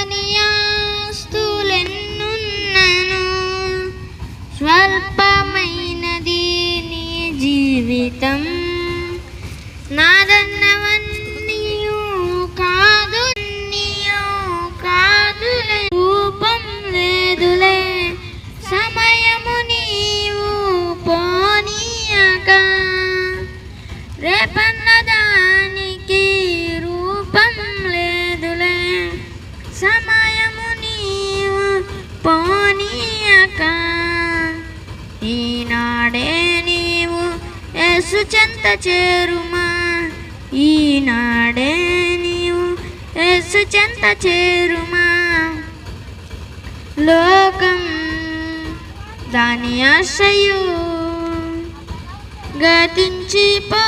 దాని ఆస్తులెన్నున్నను స్వల్పమైనది నీ జీవితం. నాదన్నవన్నీయు కాదులే, రూపం లేదులే, సమయము నీవు పోనీయక. రేపన్నదానికి రూపం లేదులే, సమయము నీవు పోనీయక. ఈనాడే నీవు యేసు చెంత చేరుమా, ఈనాడే నీవు యేసు చెంత చేరుమా. లోకం దాని ఆశయు గతించిపో